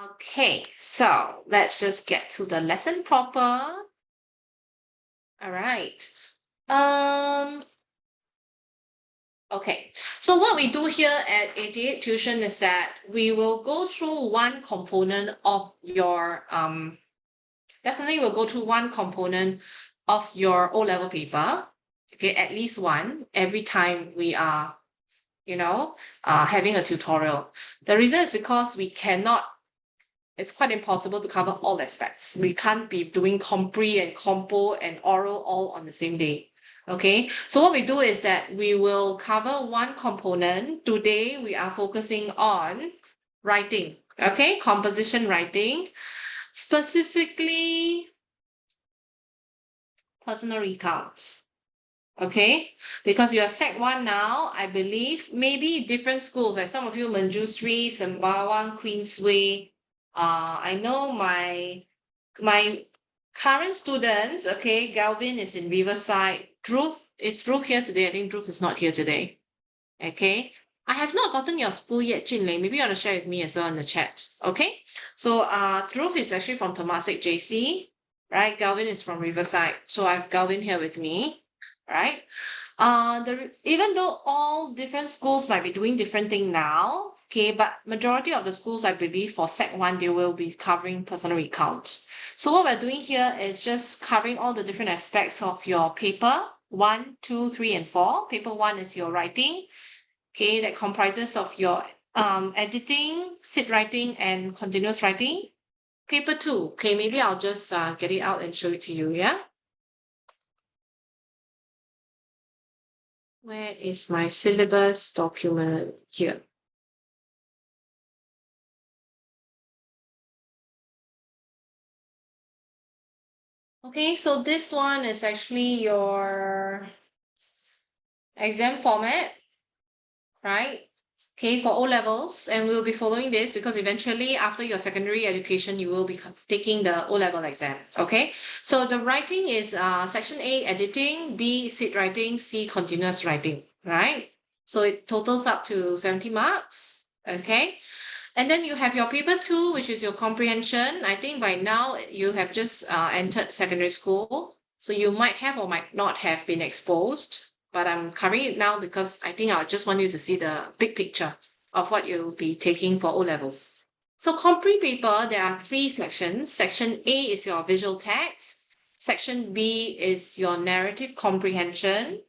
Okay, so let's just get to the lesson proper. All right. Um, okay. So what we do here at 88 Tuition is that we will go through one component of your definitely we'll go through one component of your O-level paper. Okay, at least one every time we are, having a tutorial. The reason is because it's quite impossible to cover all aspects. We can't be doing compre and compo and oral all on the same day. Okay, so what we do is that we will cover one component. Today, we are focusing on writing, okay, composition writing, specifically personal recount. Okay, because you are Sec 1 now, I believe, maybe different schools, like some of you, Manjusri, Sembawang, Queensway. I know my current students, okay, Galvin is in Riverside. Is Dhruv here today? I think Dhruv is not here today. Okay. I have not gotten your school yet, Jinlei. Maybe you want to share with me as well in the chat. Okay. So Dhruv is actually from Temasek JC, right? Galvin is from Riverside. So I have Galvin here with me, right? Even though all different schools might be doing different thing now, okay, but majority of the schools, I believe, for Sec 1, they will be covering personal recount. So what we're doing here is just covering all the different aspects of your paper 1, 2, 3, and 4. Paper 1 is your writing, okay, that comprises of your editing, sit writing, and continuous writing. Paper 2, okay, maybe I'll just get it out and show it to you, yeah? Where is my syllabus document? Here. Okay, so this one is actually your exam format, right? Okay, for O levels, and we'll be following this because eventually after your secondary education, you will be taking the O level exam. Okay, so the writing is section A, editing, B, sit writing, C, continuous writing, right? So it totals up to 70 marks. Okay, and then you have your paper 2, which is your comprehension. I think by now you have just entered secondary school, so you might have or might not have been exposed, but I'm covering it now because I think I just want you to see the big picture of what you'll be taking for O levels. So compre paper, there are 3 sections. Section A is your visual text. Section B is your narrative comprehension.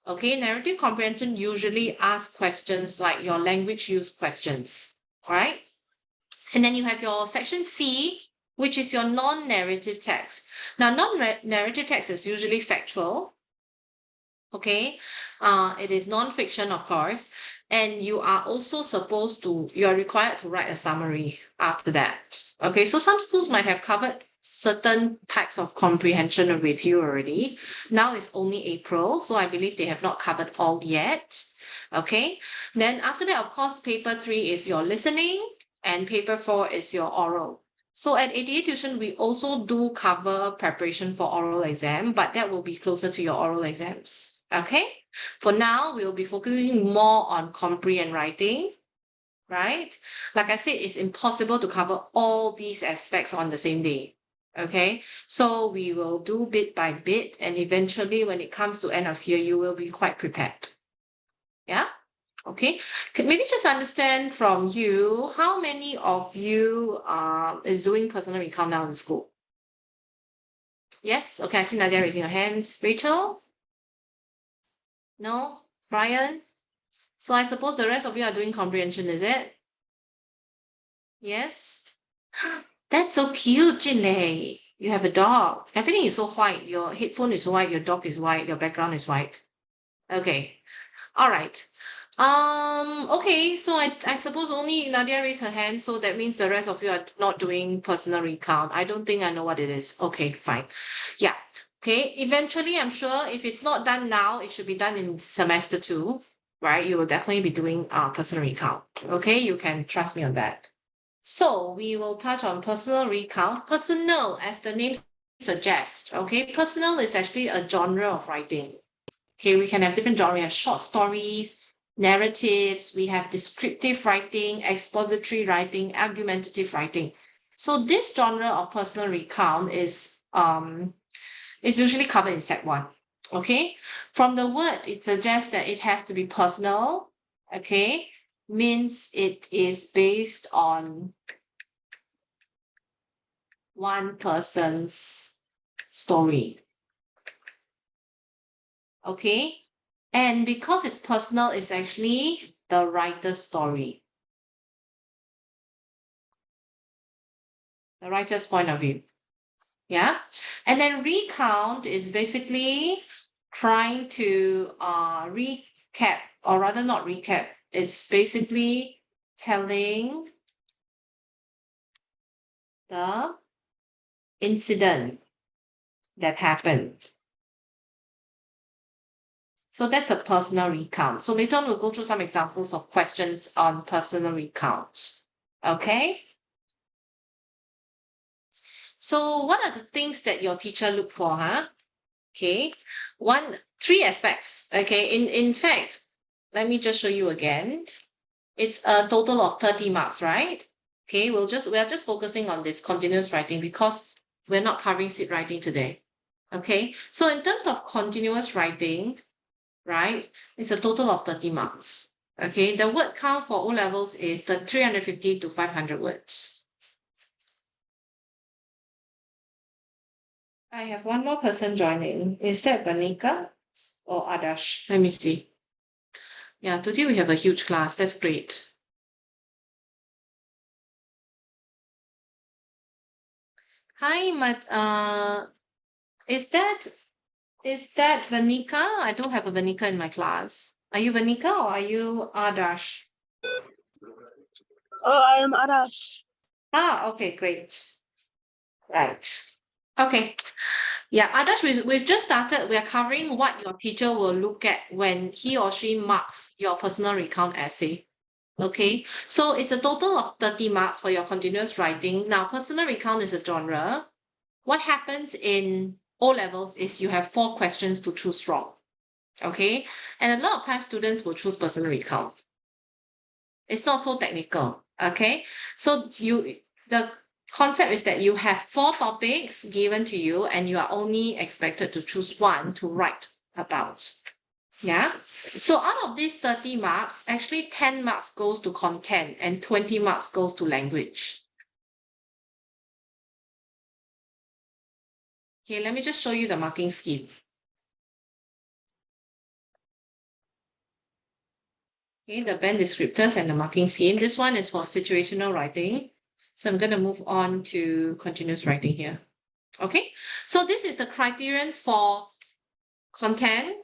Okay, narrative comprehension usually asks questions like your language use questions, right? And then you have your section C, which is your non-narrative text. Now, non-narrative text is usually factual. Okay, it is non-fiction, of course, and you are required to write a summary after that. Okay, so some schools might have covered certain types of comprehension with you already. Now it's only April, so I believe they have not covered all yet. Okay, then after that, of course, paper 3 is your listening, and paper 4 is your oral. So at 88 Tuition, we also do cover preparation for oral exam, but that will be closer to your oral exams. Okay. For now, we'll be focusing more on compre and writing, right? Like I said, it's impossible to cover all these aspects on the same day. Okay. So we will do bit by bit, and eventually, when it comes to end of year, you will be quite prepared. Yeah. Okay, maybe just understand from you, how many of you is doing personal recount now in school? Yes, okay, I see Nadia raising her hands. Rachel? No? Brian? So I suppose the rest of you are doing comprehension, is it? Yes? That's so cute, Jinlei. You have a dog. Everything is so white. Your headphone is white, your dog is white, your background is white. Okay. All right. Okay, so I suppose only Nadia raised her hand, so that means the rest of you are not doing personal recount. I don't think I know what it is. Okay, fine. Yeah. Okay, eventually I'm sure if it's not done now, it should be done in semester 2, right? You will definitely be doing personal recount. Okay, you can trust me on that. So we will touch on personal recount. Personal, as the name suggests, okay, personal is actually a genre of writing. Okay, we can have different genres. We have short stories, narratives, we have descriptive writing, expository writing, argumentative writing. So this genre of personal recount is usually covered in Set 1. Okay, from the word, it suggests that it has to be personal. Okay, means it is based on one person's story. Okay, and because it's personal, it's actually the writer's story, the writer's point of view. Yeah, and then recount is basically trying to recap, or rather not recap, it's basically telling the incident that happened. So that's a personal recount. So later on, we'll go through some examples of questions on personal recounts. Okay. So what are the things that your teacher look for, huh? Okay. Three aspects. Okay. In fact, let me just show you again. It's a total of 30 marks, right? Okay, we are just focusing on this continuous writing because we're not covering SIT writing today. Okay, so in terms of continuous writing, right, it's a total of 30 marks. Okay, the word count for O levels is the 350 to 500 words. I have one more person joining. Is that Banika or Adash? Let me see. Yeah, today we have a huge class. That's great. Hi, is that Vanika? I don't have a Vanika in my class. Are you Vanika or are you Adarsh? Oh, I am Arash. Ah, okay, great. Right. Okay. Yeah, Adarsh, we've just started. We are covering what your teacher will look at when he or she marks your personal recount essay. Okay, so it's a total of 30 marks for your continuous writing. Now, personal recount is a genre. What happens in O levels is you have 4 questions to choose from. Okay, and a lot of times students will choose personal recount. It's not so technical. Okay, so the concept is that you have 4 topics given to you and you are only expected to choose one to write about. Yeah, so out of these 30 marks, actually 10 marks goes to content and 20 marks goes to language. Okay, let me just show you the marking scheme. Okay, the band descriptors and the marking scheme. This one is for situational writing. So I'm going to move on to continuous writing here. Okay, so this is the criterion for content.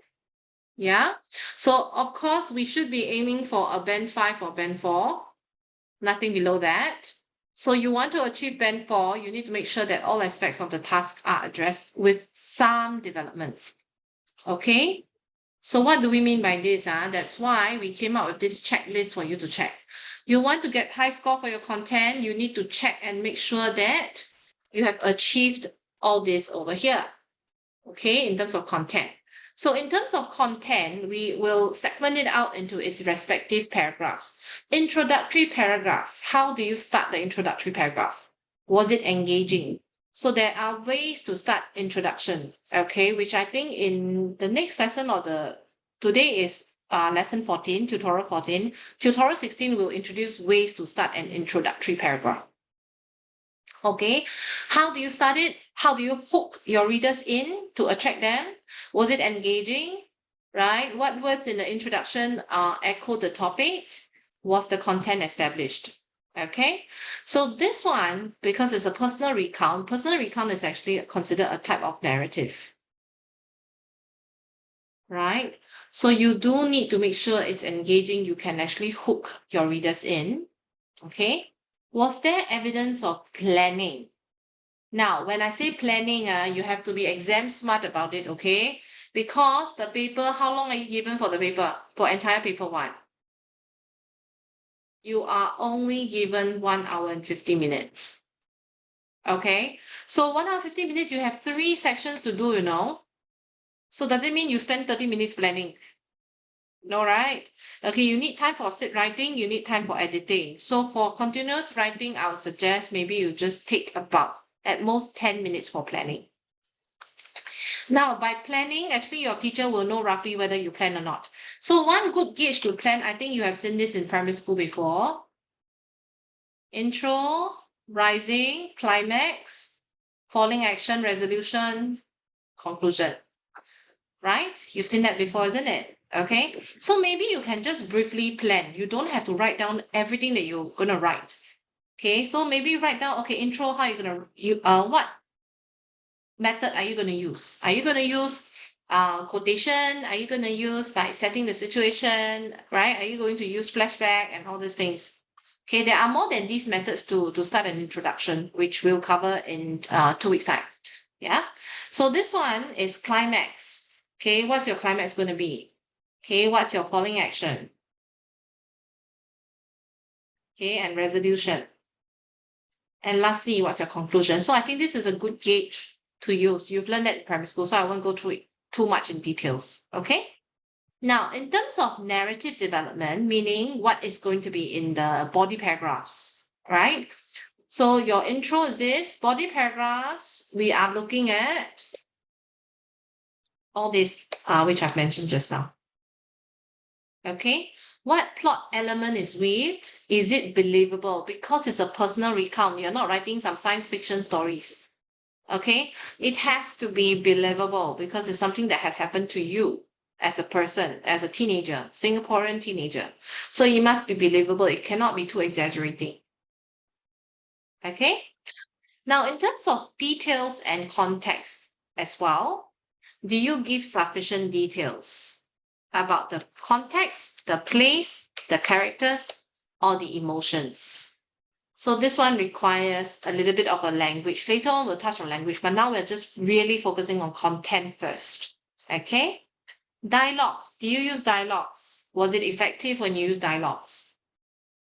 Yeah, so of course we should be aiming for a band 5 or band 4, nothing below that. So you want to achieve band 4, you need to make sure that all aspects of the task are addressed with some development. Okay, so what do we mean by this? That's why we came up with this checklist for you to check. You want to get high score for your content, you need to check and make sure that you have achieved all this over here. Okay, in terms of content. So in terms of content, we will segment it out into its respective paragraphs. Introductory paragraph. How do you start the introductory paragraph? Was it engaging? So there are ways to start introduction, okay, which I think in the next lesson or today is lesson 14, tutorial 14. Tutorial 16 will introduce ways to start an introductory paragraph. Okay, how do you start it? How do you hook your readers in to attract them? Was it engaging? Right? What words in the introduction echo the topic? Was the content established? Okay, so this one, because it's a personal recount is actually considered a type of narrative. Right? So you do need to make sure it's engaging. You can actually hook your readers in. Okay, was there evidence of planning? Now, when I say planning, you have to be exam smart about it, okay? Because the paper, how long are you given for the paper? For entire paper 1? You are only given 1 hour and 50 minutes. Okay? So 1 hour 50 minutes, you have 3 sections to do, So does it mean you spend 30 minutes planning? No, right? Okay, you need time for sit writing, you need time for editing. So for continuous writing, I would suggest maybe you just take about at most 10 minutes for planning. Now, by planning, actually your teacher will know roughly whether you plan or not. So one good gauge to plan, I think you have seen this in primary school before. Intro, rising, climax, falling action, resolution, conclusion. Right? You've seen that before, isn't it? Okay. So maybe you can just briefly plan. You don't have to write down everything that you're gonna write. Okay. So maybe write down, okay, intro, how you what method are you gonna use? Are you gonna use quotation? Are you gonna use like setting the situation, right? Are you going to use flashback and all these things? Okay, there are more than these methods to start an introduction, which we'll cover in 2 weeks' time. Yeah. So this one is climax. Okay, what's your climax going to be? Okay, what's your falling action? Okay, and resolution. And lastly, what's your conclusion? So I think this is a good gauge to use. You've learned that in primary school, so I won't go through it too much in details. Okay. Now, in terms of narrative development, meaning what is going to be in the body paragraphs, right? So your intro is this, body paragraphs, we are looking at all this, which I've mentioned just now. Okay, what plot element is weaved? Is it believable? Because it's a personal recount. You're not writing some science fiction stories. Okay, it has to be believable because it's something that has happened to you as a person, as a teenager, Singaporean teenager. So it must be believable. It cannot be too exaggerating. Okay, now in terms of details and context as well, do you give sufficient details about the context, the place, the characters, or the emotions? So this one requires a little bit of a language. Later on, we'll touch on language, but now we're just really focusing on content first. Okay? Dialogues. Do you use dialogues? Was it effective when you use dialogues?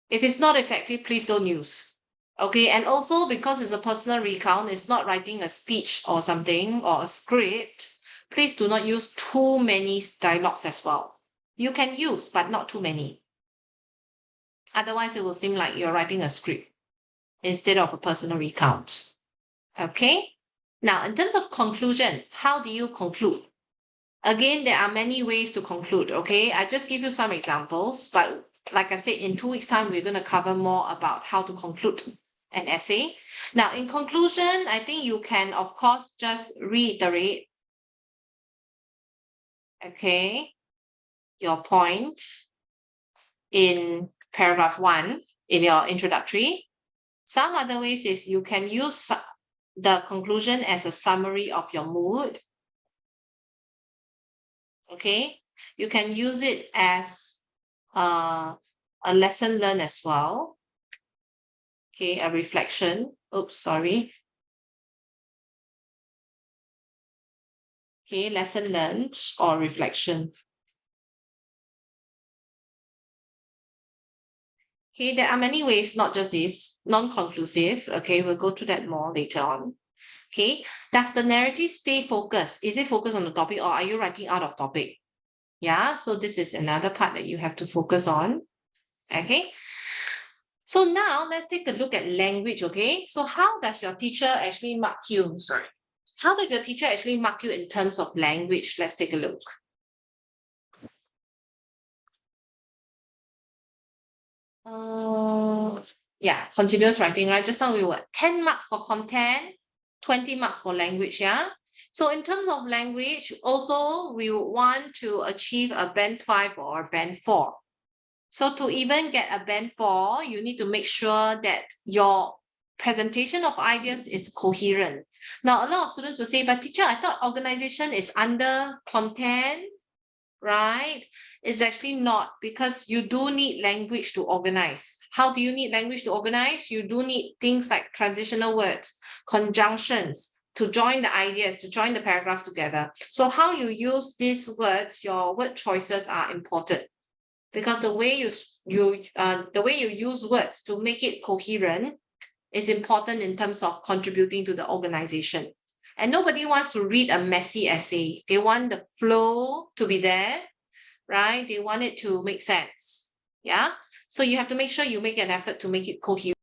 If it's not effective, please don't use. Okay, and also because it's a personal recount, it's not writing a speech or something or a script, please do not use too many dialogues as well. You can use, but not too many. Otherwise, it will seem like you're writing a script instead of a personal recount. Okay? Now, in terms of conclusion, how do you conclude? Again, there are many ways to conclude, okay? I just give you some examples, but like I said, in 2 weeks' time, we're going to cover more about how to conclude an essay. Now, in conclusion, I think you can, of course, just reiterate, okay, your point in paragraph 1 in your introductory. Some other ways is you can use the conclusion as a summary of your mood. Okay, you can use it as a lesson learned as well. Okay, a reflection. Oops, sorry. Okay, lesson learned or reflection. Okay, there are many ways, not just this, non-conclusive. Okay, we'll go to that more later on. Okay, does the narrative stay focused? Is it focused on the topic or are you writing out of topic? Yeah, so this is another part that you have to focus on. Okay, so now let's take a look at language. Okay, so how does your teacher actually mark you? Sorry. How does your teacher actually mark you in terms of language? Let's take a look. Yeah, continuous writing, right? Just now we were 10 marks for content, 20 marks for language, yeah? So in terms of language, also we would want to achieve a band 5 or a band 4. So to even get a band 4, you need to make sure that your presentation of ideas is coherent. Now, a lot of students will say, but teacher, I thought organization is under content, right? It's actually not, because you do need language to organize. How do you need language to organize? You do need things like transitional words, conjunctions to join the ideas, to join the paragraphs together. So how you use these words, your word choices are important, because the way you use words to make it coherent is important in terms of contributing to the organization. And nobody wants to read a messy essay. They want the flow to be there, right? They want it to make sense. Yeah. So you have to make sure you make an effort to make it coherent.